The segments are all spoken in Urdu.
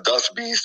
10, 20,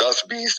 10, 20,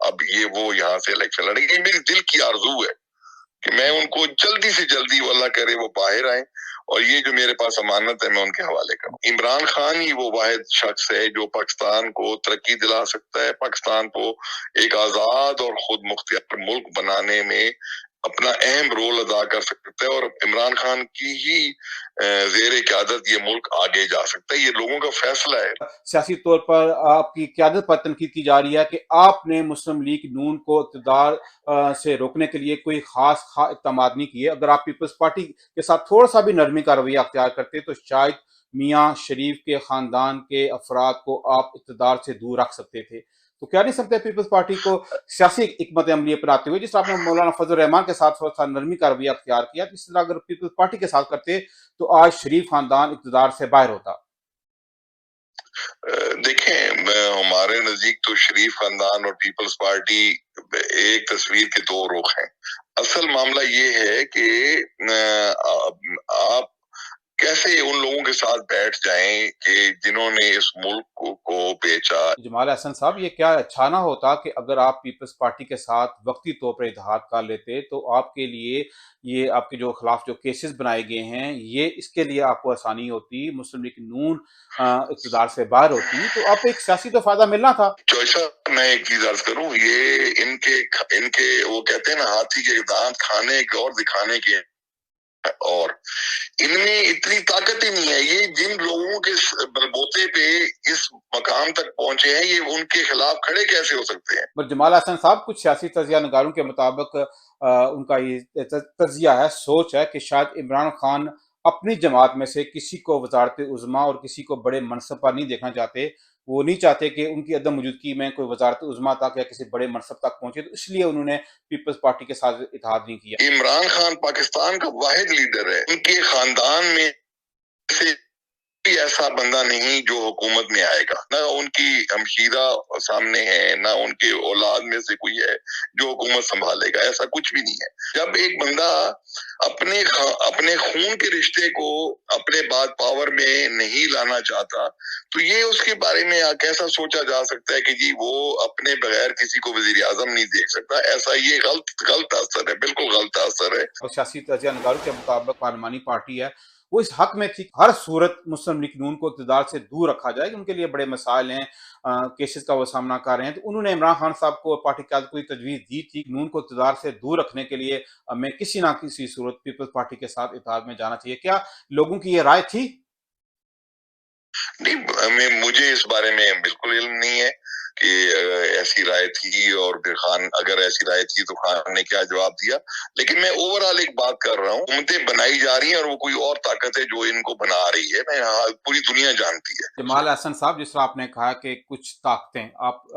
اب یہ وہ یہاں سے الیکشن لڑیں گے. میری دل کی آرزو ہے کہ میں ان کو جلدی سے جلدی وہ اللہ کرے وہ باہر آئیں اور یہ جو میرے پاس امانت ہے میں ان کے حوالے کروں. عمران خان ہی وہ واحد شخص ہے جو پاکستان کو ترقی دلا سکتا ہے، پاکستان کو ایک آزاد اور خود مختار ملک بنانے میں اپنا اہم رول ادا کر سکتا ہے، اور عمران خان کی ہی زیر قیادت یہ ملک آگے جا سکتا ہے. یہ لوگوں کا فیصلہ ہے. سیاسی طور پر آپ کی قیادت پر تنقید کی جا رہی ہے کہ آپ نے مسلم لیگ نون کو اقتدار سے روکنے کے لیے کوئی خاص اقدامات نہیں کیے. اگر آپ پیپلز پارٹی کے ساتھ تھوڑا سا بھی نرمی کا رویہ اختیار کرتے تو شاید میاں شریف کے خاندان کے افراد کو آپ اقتدار سے دور رکھ سکتے تھے. تو کیا نہیں سکتے پیپلز پارٹی کو سیاسی حکمت عملی اپناتے ہوئے، جس طرح آپ نے مولانا فضل الرحمان کے ساتھ تھوڑا سا نرمی کا رویہ اختیار کیا، اس طرح اگر پیپلز پارٹی کے ساتھ کرتے تو آج شریف خاندان اقتدار سے باہر ہوتا؟ دیکھیں ہمارے نزدیک تو شریف خاندان اور پیپلز پارٹی ایک تصویر کے دو رخ ہیں. اصل معاملہ یہ ہے کہ آپ کیسے ان لوگوں کے ساتھ بیٹھ جائیں کہ جنہوں نے اس ملک کو بیچا. جمال احسن صاحب، یہ کیا اچھا نہ ہوتا کہ اگر آپ پیپلز پارٹی کے ساتھ وقتی طور پر اتحاد کر لیتے تو آپ کے لیے یہ آپ کے جو خلاف جو کیسز بنائے گئے ہیں یہ اس کے لیے آپ کو آسانی ہوتی، مسلم لیگ نون اقتدار سے باہر ہوتی تو آپ کو ایک سیاسی تو فائدہ ملنا تھا. چوائسا میں ایک چیز عرض کروں، یہ ان کے وہ کہتے ہیں نا ہاتھی کے دانت کھانے کے اور دکھانے کے، اور ان میں اتنی طاقت ہی نہیں ہے. یہ جن لوگوں کے بلبوتے پہ اس مقام تک پہنچے ہیں یہ ان کے خلاف کھڑے کیسے ہو سکتے ہیں؟ پر جمال احسن صاحب، کچھ سیاسی تجزیہ نگاروں کے مطابق ان کا یہ تجزیہ ہے، سوچ ہے کہ شاید عمران خان اپنی جماعت میں سے کسی کو وزارت عظمیٰ اور کسی کو بڑے منصب پر نہیں دیکھنا چاہتے. وہ نہیں چاہتے کہ ان کی عدم موجودگی میں کوئی وزارت عظمیٰ تک یا کسی بڑے منصب تک پہنچے، تو اس لیے انہوں نے پیپلز پارٹی کے ساتھ اتحاد نہیں کیا. عمران خان پاکستان کا واحد لیڈر ہے. ان کے خاندان میں سے ایسا بندہ نہیں جو حکومت میں آئے گا، نہ ان کی ہمشیرہ سامنے ہے، نہ ان کے اولاد میں سے کوئی ہے جو حکومت سنبھالے گا. ایسا کچھ بھی نہیں ہے. جب ایک بندہ اپنے خون کے رشتے کو اپنے بعد پاور میں نہیں لانا چاہتا تو یہ اس کے بارے میں کیسا سوچا جا سکتا ہے کہ جی وہ اپنے بغیر کسی کو وزیر اعظم نہیں دیکھ سکتا. ایسا یہ غلط اثر ہے، بالکل غلط اثر ہے. اور سیاسی تجزیہ نگاروں کے مطابق پارلیمانی پارٹی ہے وہ اس حق میں تھی ہر صورت مسلم لیگ نون کو اقتدار سے دور رکھا جائے کہ ان کے لیے بڑے مسائل ہیں، کیسز کا وہ سامنا کر رہے ہیں. تو انہوں نے عمران خان صاحب کو پارٹی قیادت کو تجویز دی تھی کہ نون کو اقتدار سے دور رکھنے کے لیے ہمیں کسی نہ کسی صورت پیپلز پارٹی کے ساتھ اتحاد میں جانا چاہیے. کیا لوگوں کی یہ رائے تھی؟ نہیں، مجھے اس بارے میں بالکل علم نہیں ہے کہ ایسی رائے تھی، اور پھر خان اگر ایسی رائے تھی تو خان نے کیا جواب دیا. لیکن میں اوورآل ایک بات کر رہا ہوں، حکومتیں بنائی جا رہی ہیں اور وہ کوئی اور طاقت ہے جو ان کو بنا رہی ہے. میں پوری دنیا جانتی ہے. جمال احسن صاحب، جس طرح آپ نے کہا کہ کچھ طاقتیں،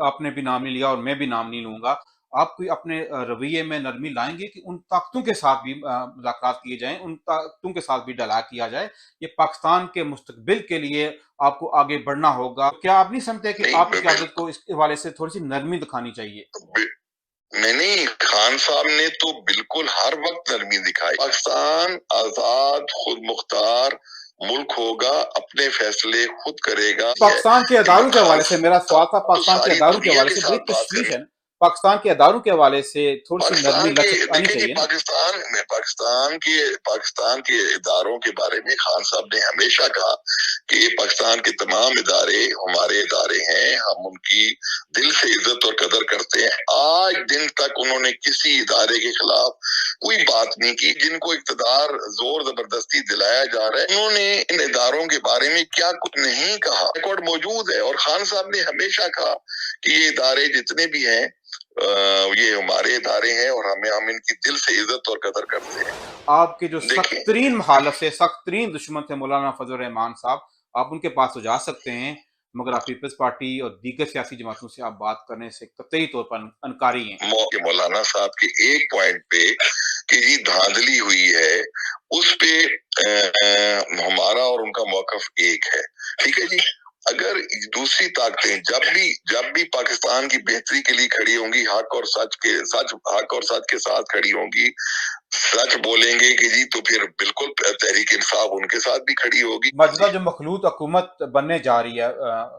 آپ نے بھی نام نہیں لیا اور میں بھی نام نہیں لوں گا، آپ کوئی اپنے رویے میں نرمی لائیں گے کہ ان طاقتوں کے ساتھ بھی مذاکرات کیے جائیں، ان طاقتوں کے ساتھ بھی ڈلا کیا جائے؟ یہ پاکستان کے مستقبل کے لیے آپ کو آگے بڑھنا ہوگا. کیا آپ نہیں سمجھتے کہ آپ کی قیادت کو اس حوالے سے تھوڑی سی نرمی دکھانی چاہیے؟ نہیں، خان صاحب نے تو بالکل ہر وقت نرمی دکھائی. پاکستان آزاد خود مختار ملک ہوگا، اپنے فیصلے خود کرے گا. پاکستان کے اداروں کے حوالے سے میرا سوال تھا، پاکستان کے اداروں کے حوالے سے بڑی تشویش ہے. پاکستان کے اداروں کے حوالے سے تھوڑی سی نرمی لچک آنی چاہیے نا. پاکستان کے اداروں کے بارے میں خان صاحب نے ہمیشہ کہا کہ پاکستان کے تمام ادارے ہمارے ادارے ہیں، ہم ان کی دل سے عزت اور قدر کرتے ہیں. آج دن تک انہوں نے کسی ادارے کے خلاف کوئی بات نہیں کی. جن کو اقتدار زور زبردستی دلایا جا رہا ہے انہوں نے ان اداروں کے بارے میں کیا کچھ نہیں کہا. ریکارڈ موجود ہے. اور خان صاحب نے ہمیشہ کہا کہ یہ ادارے جتنے بھی ہیں یہ ہمارے ادارے ہیں اور ہم ان کی دل سے عزت اور قدر کرتے ہیں. آپ کے جو سخت ترین مخالف تھے، سخت ترین دشمن تھے مولانا فضل الرحمان صاحب، آپ ان کے پاس تو جا سکتے ہیں، مگر آپ پیپلز پارٹی اور دیگر سیاسی جماعتوں سے آپ بات کرنے سے قطعی طور پر انکاری ہیں. مولانا صاحب کے ایک پوائنٹ پہ کہ یہ دھاندلی ہوئی ہے اس پہ ہمارا اور ان کا موقف ایک ہے. ٹھیک ہے جی. اگر دوسری طاقتیں جب بھی پاکستان کی بہتری کے لیے کھڑی ہوں گی، حق اور سچ کے ساتھ کھڑی ہوں گی، سچ بولیں گے کہ جی، تو پھر بالکل تحریک انصاف ان کے ساتھ بھی کھڑی ہوگی. موجودہ جو مخلوط حکومت بننے جا رہی ہے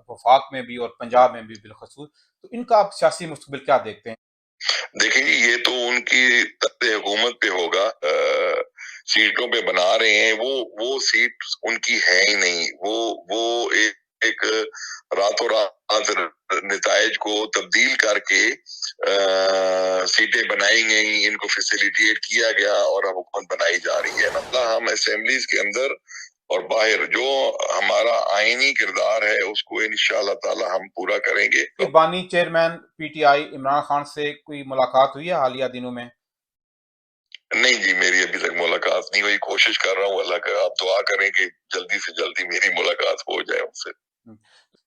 وفاق میں بھی اور پنجاب میں بھی بالخصوص، تو ان کا آپ سیاسی مستقبل کیا دیکھتے ہیں؟ دیکھیں جی یہ تو ان کی تحت حکومت پہ ہوگا، سیٹوں پہ بنا رہے ہیں، وہ سیٹ ان کی ہے ہی نہیں، وہ ایک راتوں رات نتائج کو تبدیل کر کے سیٹیں بنائی گئی، ان کو فیسیلیٹیٹ کیا گیا اور اب حکومت بنائی جا رہی ہے نا۔ ہم اسمبلیز کے اندر اور باہر جو ہمارا آئینی کردار ہے اس کو انشاءاللہ تعالی ہم پورا کریں گے۔ کہ بانی chairman P T I Imran Khan سے کوئی ملاقات ہوئی ہے حالیہ دنوں میں؟ نہیں جی میری ابھی تک ملاقات نہیں ہوئی، کوشش کر رہا ہوں، اللہ کا آپ دعا کریں کہ جلدی سے جلدی میری ملاقات ہو جائے ان سے۔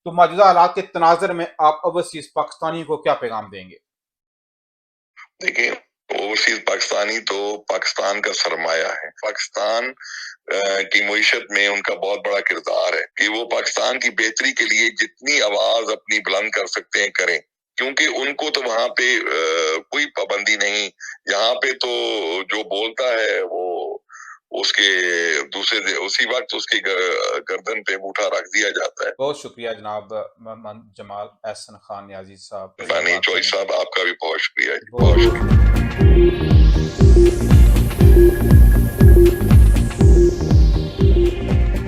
تو موجودہ حالات کے تناظر میں آپ اوورسیز پاکستانی کو کیا پیغام دیں گے؟ دیکھیں اوورسیز پاکستانی تو پاکستان کا سرمایہ ہے، پاکستان کی معیشت میں ان کا بہت بڑا کردار ہے کہ وہ پاکستان کی بہتری کے لیے جتنی آواز اپنی بلند کر سکتے ہیں کریں، کیونکہ ان کو تو وہاں پہ کوئی پابندی نہیں، یہاں پہ تو جو بولتا ہے وہ اس کے اسی وقت اس کی گردن پہ انگوٹھا رکھ دیا جاتا ہے۔ بہت شکریہ جناب محمد جمال احسن خان نیازی صاحب۔ بانی چوئی صاحب آپ کا بھی بہت شکریہ، بہت شکریہ۔